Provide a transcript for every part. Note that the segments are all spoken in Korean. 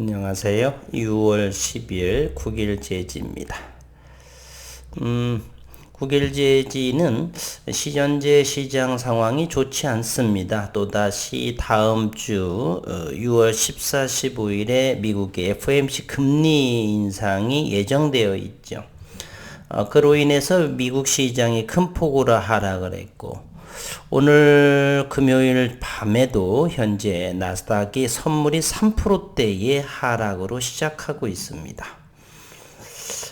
안녕하세요. 6월 10일 국일제지입니다. 국일제지는 현재 시장 상황이 좋지 않습니다. 또다시 다음 주 6월 14, 15일에 미국의 FOMC 금리 인상이 예정되어 있죠. 그로 인해서 미국 시장이 큰 폭으로 하락을 했고, 오늘 금요일 밤에도 현재 나스닥이 선물이 3%대의 하락으로 시작하고 있습니다.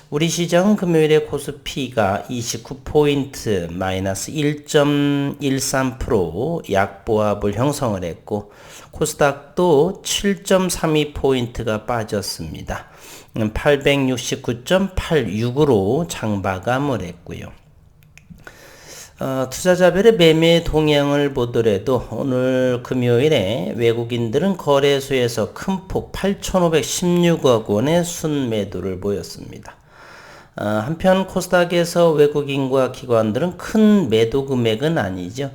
우리 시장은 금요일에 코스피가 29포인트 마이너스 1.13% 약보합을 형성을 했고, 코스닥도 7.32포인트가 빠졌습니다. 869.86으로 장마감을 했고요. 투자자별의 매매 동향을 보더라도 오늘 금요일에 외국인들은 거래소에서 큰 폭 8,516억 원의 순매도를 보였습니다. 한편 코스닥에서 외국인과 기관들은 큰 매도 금액은 아니죠.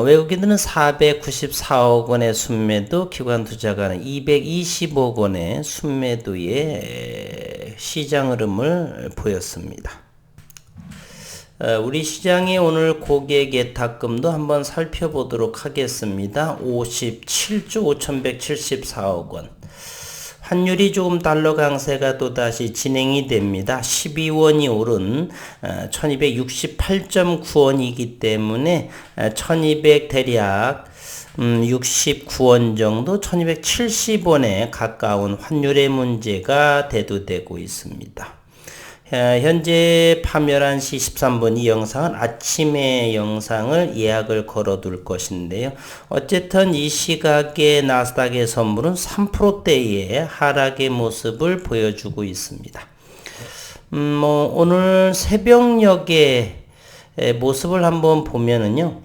외국인들은 494억 원의 순매도, 기관 투자가는 220억 원의 순매도의 시장 흐름을 보였습니다. 우리 시장의 오늘 고객 예탁금도 한번 살펴보도록 하겠습니다. 57조 5174억 원. 환율이 조금 달러 강세가 또다시 진행이 됩니다. 12원이 오른 1268.9원이기 때문에 1200 대략 69원 정도 1270원에 가까운 환율의 문제가 대두되고 있습니다. 현재 밤 11시 13분 이 영상은 아침의 영상을 예약을 걸어둘 것인데요. 어쨌든 이 시각에 나스닥의 선물은 3%대의 하락의 모습을 보여주고 있습니다. 오늘 새벽녘의 모습을 한번 보면은요.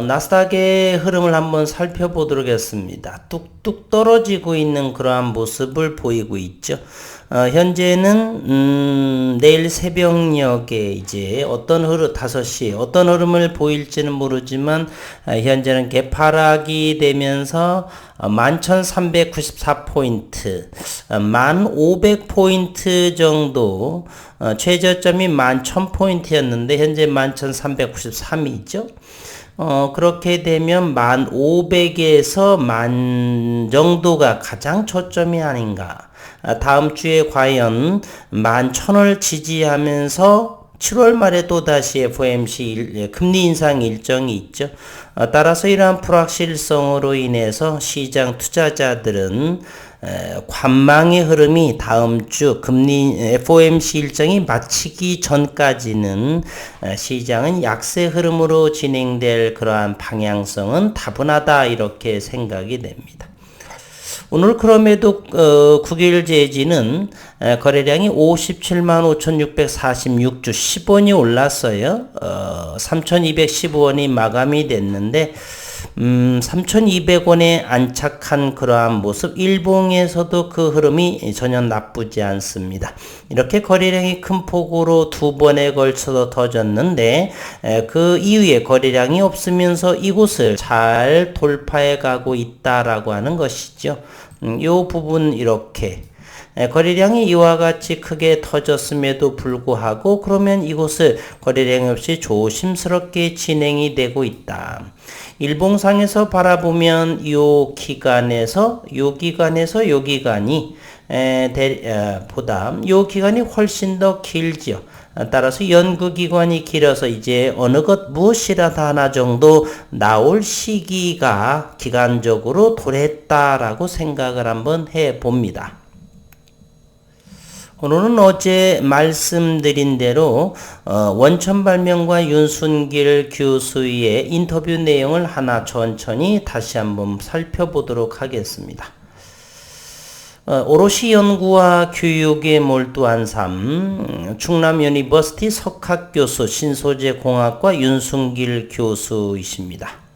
나스닥의 흐름을 한번 살펴보도록 하겠습니다. 뚝뚝 떨어지고 있는 그러한 모습을 보이고 있죠. 현재는 내일 새벽녘에 이제 5시 어떤 흐름을 보일지는 모르지만 현재는 개파락이 되면서 11,394포인트 1,500포인트 정도, 최저점이 11,000포인트였는데 현재 11,393이죠. 그렇게 되면 1,500에서 10,000 정도가 가장 초점이 아닌가. 다음 주에 과연 11,000을 지지하면서 7월 말에 또다시 FOMC 금리 인상 일정이 있죠. 따라서 이러한 불확실성으로 인해서 시장 투자자들은 관망의 흐름이 다음 주 금리 FOMC 일정이 마치기 전까지는 시장은 약세 흐름으로 진행될 그러한 방향성은 다분하다, 이렇게 생각이 됩니다. 오늘 그럼에도 국일제지는 거래량이 57만 5,646주 10원이 올랐어요. 3,215원이 마감이 됐는데 3,200원에 안착한 그러한 모습, 일봉에서도 그 흐름이 전혀 나쁘지 않습니다. 이렇게 거래량이 큰 폭으로 두 번에 걸쳐서 터졌는데 그 이후에 거래량이 없으면서 이곳을 잘 돌파해 가고 있다라고 하는 것이죠. 이 부분 이렇게 거래량이 이와 같이 크게 터졌음에도 불구하고 그러면 이곳을 거래량 없이 조심스럽게 진행이 되고 있다. 일봉상에서 바라보면 요 기간이 보다 요 기간이 훨씬 더 길죠. 따라서 연구기간이 길어서 이제 어느 것 무엇이라도 하나 정도 나올 시기가 기간적으로 도래했다라고 생각을 한번 해봅니다. 오늘은 어제 말씀드린 대로 원천발명가 윤순길 교수의 인터뷰 내용을 하나 천천히 다시 한번 살펴보도록 하겠습니다. 오롯이 연구와 교육에 몰두한 삶, 충남 유니버시티 석학교수 신소재공학과 윤순길 교수이십니다.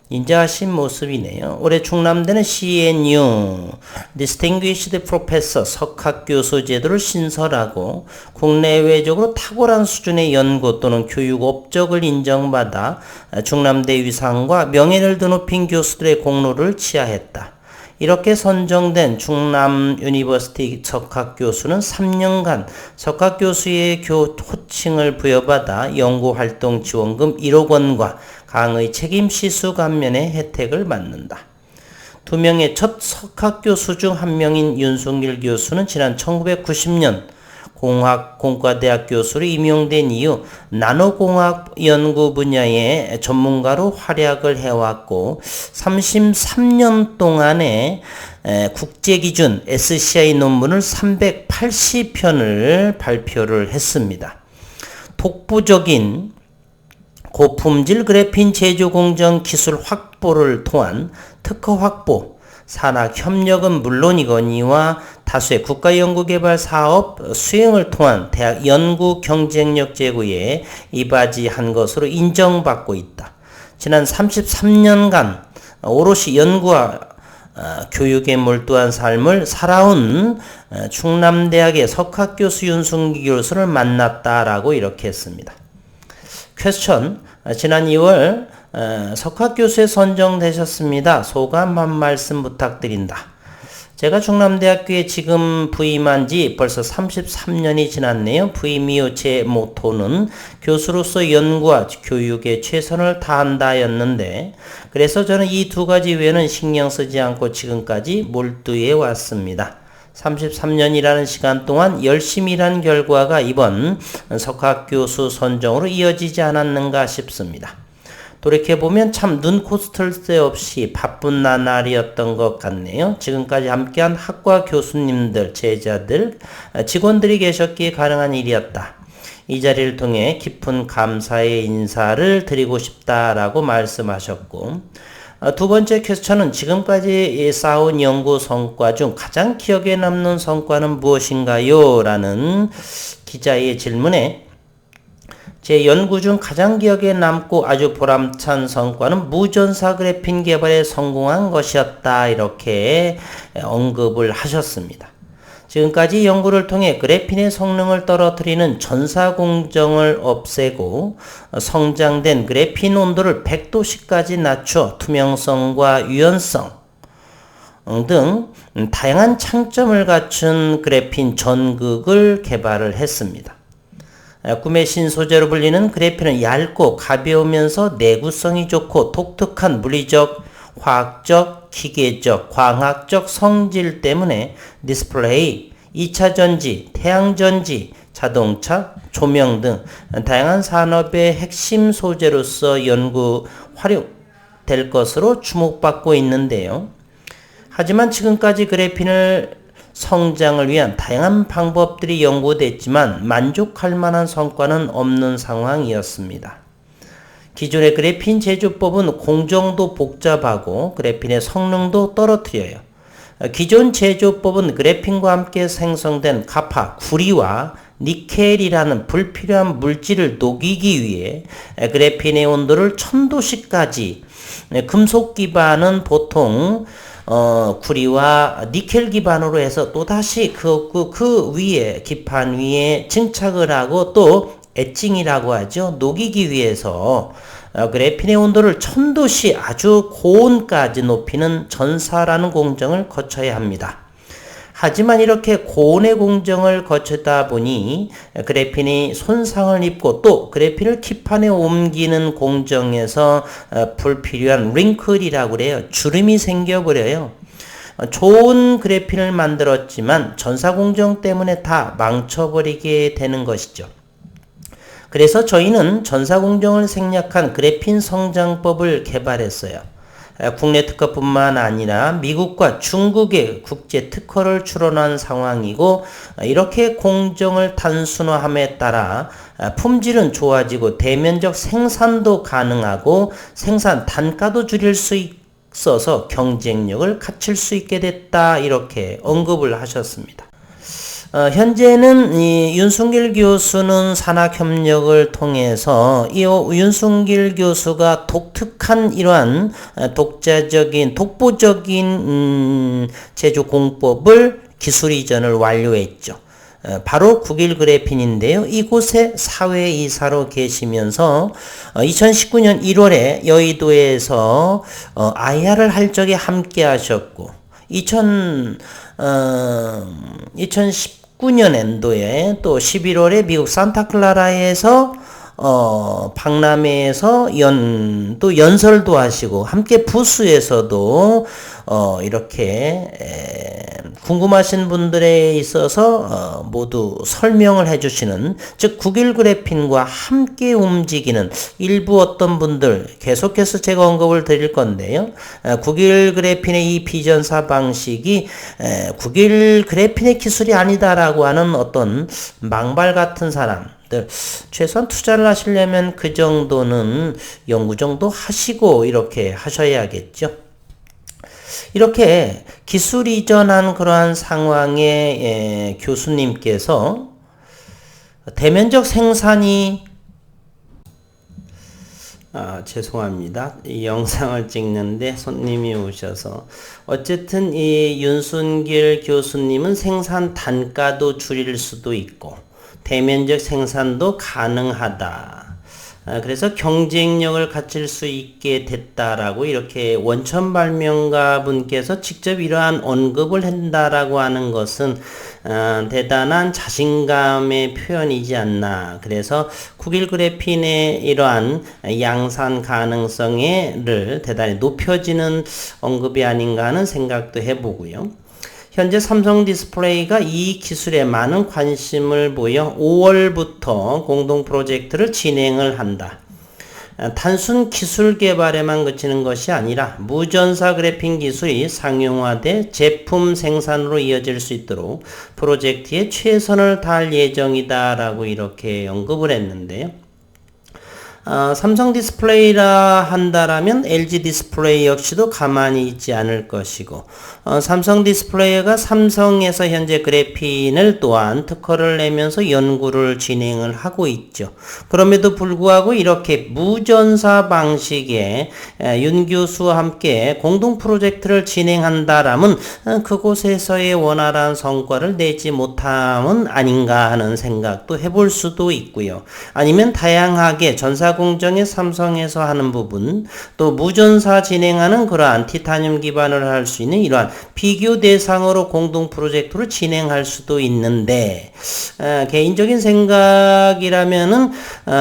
인자하신 모습이네요. 올해 충남대는 CNU Distinguished Professor 석학교수 제도를 신설하고 국내외적으로 탁월한 수준의 연구 또는 교육 업적을 인정받아 충남대 위상과 명예를 드높인 교수들의 공로를 치하했다. 이렇게 선정된 충남 유니버시티 석학교수는 3년간 석학교수의 호칭을 부여받아 연구활동 지원금 1억 원과 강의 책임 시수 감면의 혜택을 받는다. 두 명의 첫 석학교수 중 한 명인 윤순길 교수는 지난 1990년 공과대학 교수로 임용된 이후 나노공학 연구 분야의 전문가로 활약을 해왔고 33년 동안에 국제기준 SCI 논문을 380편을 발표를 했습니다. 독보적인 고품질 그래핀 제조 공정 기술 확보를 통한 특허 확보, 산학 협력은 물론이거니와 다수의 국가연구개발 사업 수행을 통한 대학 연구 경쟁력 제고에 이바지한 것으로 인정받고 있다. 지난 33년간 오롯이 연구와 교육에 몰두한 삶을 살아온 충남대학의 석학교수 윤순길 교수를 만났다라고 이렇게 했습니다. 퀘스천, 지난 2월 석학교수에 선정되셨습니다. 소감 한 말씀 부탁드린다. 제가 충남대학교에 지금 부임한 지 벌써 33년이 지났네요. 부임 이후 제 모토는 교수로서 연구와 교육에 최선을 다한다였는데 그래서 저는 이 두 가지 외에는 신경 쓰지 않고 지금까지 몰두해 왔습니다. 33년이라는 시간 동안 열심히 일한 결과가 이번 석학교수 선정으로 이어지지 않았는가 싶습니다. 돌이켜보면 참 눈코 뜰 새 없이 바쁜 나날이었던 것 같네요. 지금까지 함께한 학과 교수님들, 제자들, 직원들이 계셨기에 가능한 일이었다. 이 자리를 통해 깊은 감사의 인사를 드리고 싶다라고 말씀하셨고 두 번째 퀘스천은 지금까지 쌓아온 연구 성과 중 가장 기억에 남는 성과는 무엇인가요? 라는 기자의 질문에 제 연구 중 가장 기억에 남고 아주 보람찬 성과는 무전사 그래핀 개발에 성공한 것이었다. 이렇게 언급을 하셨습니다. 지금까지 연구를 통해 그래핀의 성능을 떨어뜨리는 전사 공정을 없애고 성장된 그래핀 온도를 100도씨까지 낮춰 투명성과 유연성 등 다양한 장점을 갖춘 그래핀 전극을 개발을 했습니다. 꿈의 신소재로 불리는 그래핀은 얇고 가벼우면서 내구성이 좋고 독특한 물리적, 화학적, 기계적, 광학적 성질 때문에 디스플레이, 2차 전지, 태양전지, 자동차, 조명 등 다양한 산업의 핵심 소재로서 연구 활용될 것으로 주목받고 있는데요. 하지만 지금까지 그래핀을 성장을 위한 다양한 방법들이 연구됐지만 만족할 만한 성과는 없는 상황이었습니다. 기존의 그래핀 제조법은 공정도 복잡하고 그래핀의 성능도 떨어뜨려요. 기존 제조법은 그래핀과 함께 생성된 가파, 구리와 니켈이라는 불필요한 물질을 녹이기 위해 그래핀의 온도를 1000도씨까지, 금속 기반은 보통 구리와 니켈 기반으로 해서 또다시 그 위에, 기판 위에 증착을 하고 또 에칭이라고 하죠. 녹이기 위해서 그래핀의 온도를 1000도씨 아주 고온까지 높이는 전사라는 공정을 거쳐야 합니다. 하지만 이렇게 고온의 공정을 거치다 보니 그래핀이 손상을 입고 또 그래핀을 기판에 옮기는 공정에서 불필요한 링클이라고 그래요. 주름이 생겨버려요. 좋은 그래핀을 만들었지만 전사공정 때문에 다 망쳐버리게 되는 것이죠. 그래서 저희는 전사공정을 생략한 그래핀 성장법을 개발했어요. 국내 특허뿐만 아니라 미국과 중국의 국제 특허를 출원한 상황이고 이렇게 공정을 단순화함에 따라 품질은 좋아지고 대면적 생산도 가능하고 생산 단가도 줄일 수 있어서 경쟁력을 갖출 수 있게 됐다. 이렇게 언급을 하셨습니다. 현재는 이 윤순길 교수는 산학협력을 통해서 이 윤순길 교수가 독특한 이러한 독보적인 제조 공법을 기술 이전을 완료했죠. 바로 국일 그래핀인데요. 이곳에 사회이사로 계시면서 2019년 1월에 여의도에서 IR을 할 적에 함께 하셨고 2019년 연도에 또 11월에 미국 산타클라라에서 박람회에서 또 연설도 하시고 함께 부스에서도 이렇게 궁금하신 분들에 있어서 모두 설명을 해주시는, 즉 국일 그래핀과 함께 움직이는 일부 어떤 분들 계속해서 제가 언급을 드릴 건데요. 국일 그래핀의 이 비전사 방식이 국일 그래핀의 기술이 아니다라고 하는 어떤 망발 같은 사람, 최소한 투자를 하시려면 그 정도는 연구 정도 하시고 이렇게 하셔야겠죠. 이렇게 기술 이전한 그러한 상황에 교수님께서 대면적 생산이 죄송합니다. 이 영상을 찍는데 손님이 오셔서, 어쨌든 이 윤순길 교수님은 생산 단가도 줄일 수도 있고 대면적 생산도 가능하다. 그래서 경쟁력을 갖출 수 있게 됐다라고 이렇게 원천 발명가 분께서 직접 이러한 언급을 한다라고 하는 것은 대단한 자신감의 표현이지 않나. 그래서 국일 그래핀의 이러한 양산 가능성을 대단히 높여지는 언급이 아닌가 하는 생각도 해보고요. 현재 삼성 디스플레이가 이 기술에 많은 관심을 보여 5월부터 공동 프로젝트를 진행을 한다. 단순 기술 개발에만 그치는 것이 아니라 무전사 그래핀 기술이 상용화돼 제품 생산으로 이어질 수 있도록 프로젝트에 최선을 다할 예정이다라고 이렇게 언급을 했는데요. 삼성 디스플레이라 한다라면 LG 디스플레이 역시도 가만히 있지 않을 것이고, 삼성 디스플레이가 삼성에서 현재 그래핀을 또한 특허를 내면서 연구를 진행을 하고 있죠. 그럼에도 불구하고 이렇게 무전사 방식의 윤 교수와 함께 공동 프로젝트를 진행한다라면 그곳에서의 원활한 성과를 내지 못함은 아닌가 하는 생각도 해볼 수도 있고요. 아니면 다양하게 전사 공정에 삼성에서 하는 부분, 또 무전사 진행하는 그러한 티타늄 기반을 할 수 있는 이러한 비교 대상으로 공동 프로젝트를 진행할 수도 있는데, 개인적인 생각이라면은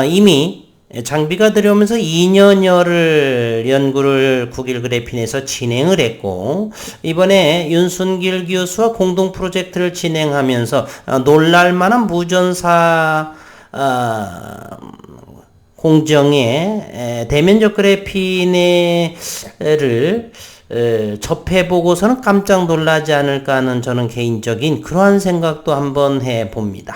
이미 장비가 들여오면서 2년여를 연구를 국일 그래핀에서 진행을 했고, 이번에 윤순길 교수와 공동 프로젝트를 진행하면서 놀랄만한 무전사 공정의 대면적 그래핀을 접해보고서는 깜짝 놀라지 않을까 하는 저는 개인적인 그러한 생각도 한번 해봅니다.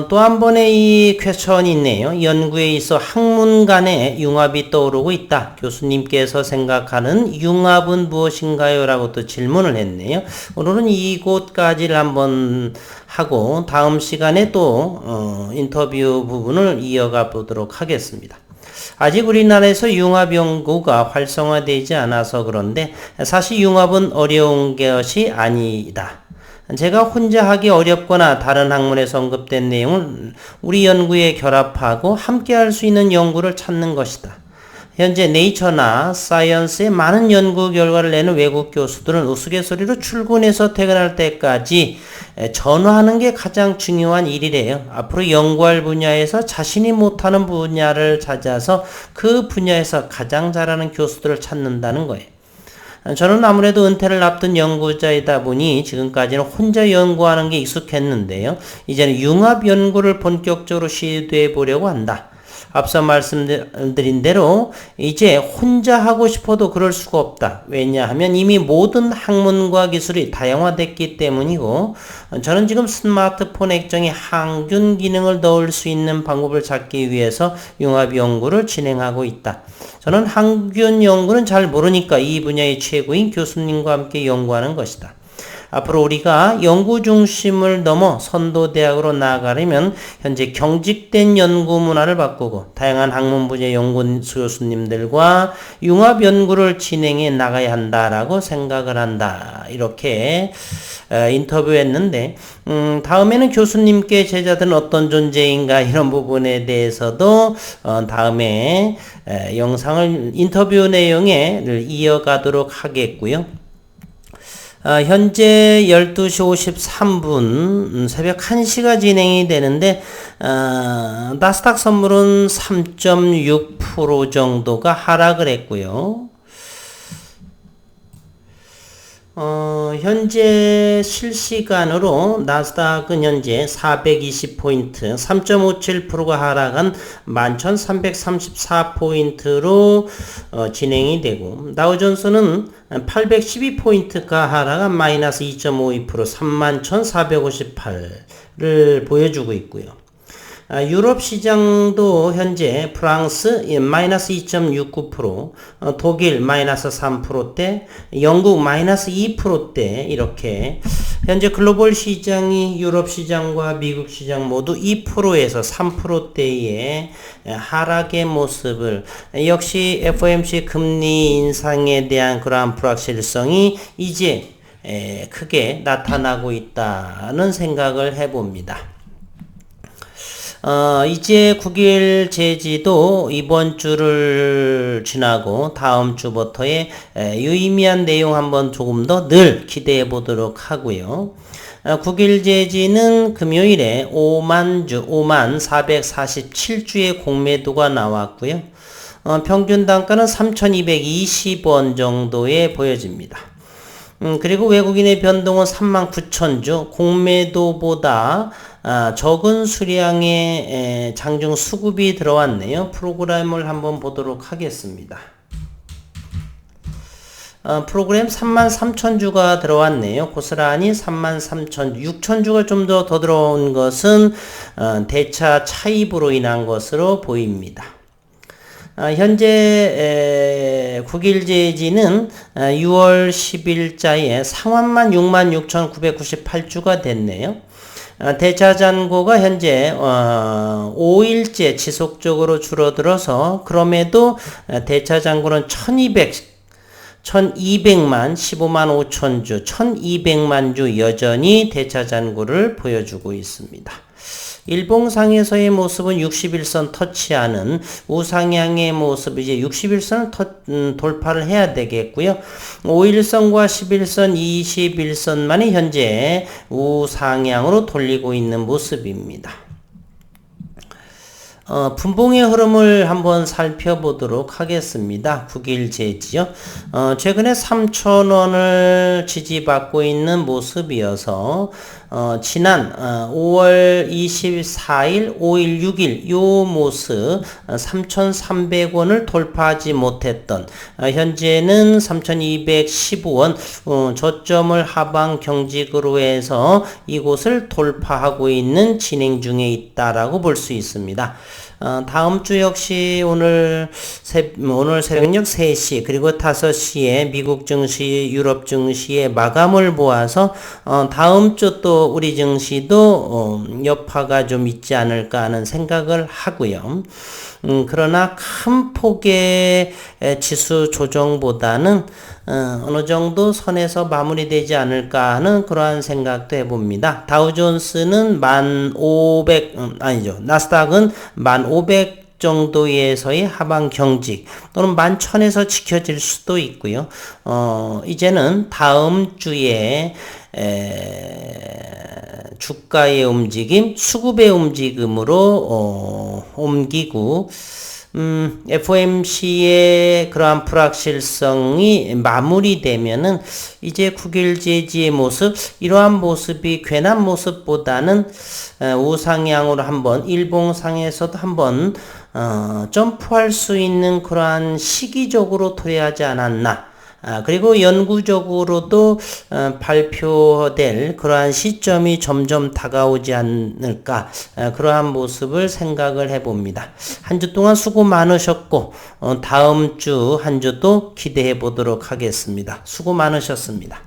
또 한 번의 이 퀘스천이 있네요. 연구에 있어 학문 간의 융합이 떠오르고 있다. 교수님께서 생각하는 융합은 무엇인가요? 라고 또 질문을 했네요. 오늘은 이곳까지를 한번 하고 다음 시간에 또 인터뷰 부분을 이어가 보도록 하겠습니다. 아직 우리나라에서 융합 연구가 활성화되지 않아서 그런데 사실 융합은 어려운 것이 아니다. 제가 혼자 하기 어렵거나 다른 학문에서 언급된 내용을 우리 연구에 결합하고 함께 할 수 있는 연구를 찾는 것이다. 현재 네이처나 사이언스에 많은 연구 결과를 내는 외국 교수들은 우스갯소리로 출근해서 퇴근할 때까지 전화하는 게 가장 중요한 일이래요. 앞으로 연구할 분야에서 자신이 못하는 분야를 찾아서 그 분야에서 가장 잘하는 교수들을 찾는다는 거예요. 저는 아무래도 은퇴를 앞둔 연구자이다 보니 지금까지는 혼자 연구하는 게 익숙했는데요. 이제는 융합 연구를 본격적으로 시도해 보려고 한다. 앞서 말씀드린 대로 이제 혼자 하고 싶어도 그럴 수가 없다. 왜냐하면 이미 모든 학문과 기술이 다양화됐기 때문이고, 저는 지금 스마트폰 액정에 항균 기능을 넣을 수 있는 방법을 찾기 위해서 융합 연구를 진행하고 있다. 저는 항균 연구는 잘 모르니까 이 분야의 최고인 교수님과 함께 연구하는 것이다. 앞으로 우리가 연구 중심을 넘어 선도대학으로 나아가려면 현재 경직된 연구 문화를 바꾸고 다양한 학문 분야 연구 교수님들과 융합 연구를 진행해 나가야 한다라고 생각을 한다. 이렇게 인터뷰했는데 다음에는 교수님께 제자들은 어떤 존재인가 이런 부분에 대해서도 다음에 영상을 인터뷰 내용에 이어가도록 하겠고요. 현재 12시 53분 새벽 1시가 진행이 되는데 나스닥 선물은 3.6% 정도가 하락을 했고요. 현재 실시간으로 나스닥은 현재 420포인트, 3.57%가 하락한 11,334포인트로 진행이 되고, 다우존스는 812포인트가 하락한 마이너스 2.52%, 31,458을 보여주고 있고요. 유럽 시장도 현재 프랑스 마이너스 2.69%, 독일 마이너스 3%대, 영국 마이너스 2%대 이렇게 현재 글로벌 시장이 유럽 시장과 미국 시장 모두 2%에서 3%대의 하락의 모습을 역시 FOMC 금리 인상에 대한 그러한 불확실성이 이제 크게 나타나고 있다는 생각을 해봅니다. 이제 9일 제지도 이번 주를 지나고 다음 주부터의 유의미한 내용 한번 조금 더 늘 기대해 보도록 하고요. 9일 제지는 금요일에 5만 447주의 공매도가 나왔고요. 평균 단가는 3,220원 정도에 보여집니다. 그리고 외국인의 변동은 39,000주, 공매도보다 적은 수량의 장중 수급이 들어왔네요. 프로그램을 한번 보도록 하겠습니다. 프로그램 33,000주가 들어왔네요. 고스란히 33,000주, 6,000주가 좀 더 들어온 것은 대차 차입으로 인한 것으로 보입니다. 현재 9일 제지는 6월 10일자에 상환만 66,998주가 됐네요. 대차 잔고가 현재 5일째 지속적으로 줄어들어서 그럼에도 대차 잔고는 1200만 15만 5천주 1200만주 여전히 대차 잔고를 보여주고 있습니다. 일봉상에서의 모습은 61선 터치하는 우상향의 모습, 이제 61선을 돌파를 해야 되겠고요. 5일선과 11선, 21선만이 현재 우상향으로 돌리고 있는 모습입니다. 분봉의 흐름을 한번 살펴보도록 하겠습니다. 9일 제지요. 최근에 3,000원을 지지받고 있는 모습이어서 지난 5월 24일, 5일, 6일 요 모습 3,300원을 돌파하지 못했던 현재는 3,215원 저점을 하방 경직으로 해서 이곳을 돌파하고 있는 진행 중에 있다라고 볼 수 있습니다. 다음 주 역시 오늘 새벽녘 3시 그리고 5시에 미국 증시, 유럽 증시의 마감을 보아서 다음 주 또 우리 증시도 여파가 좀 있지 않을까 하는 생각을 하고요. 그러나 큰 폭의 지수 조정보다는 어느 정도 선에서 마무리되지 않을까 하는 그러한 생각도 해봅니다. 다우존스는 1,500, 나스닥은 1,500 정도에서의 하방 경직 또는 11,000에서 지켜질 수도 있고요. 이제는 다음 주에 주가의 움직임, 수급의 움직임으로 옮기고 FOMC의 그러한 불확실성이 마무리되면은 이제 9일 제지의 모습, 이러한 모습이 괜한 모습보다는 우상향으로 한번 일봉상에서도 한번 점프할 수 있는 그러한 시기적으로 도래하지 않았나. 그리고 연구적으로도 발표될 그러한 시점이 점점 다가오지 않을까 그러한 모습을 생각을 해봅니다. 한 주 동안 수고 많으셨고 다음 주 한 주도 기대해 보도록 하겠습니다. 수고 많으셨습니다.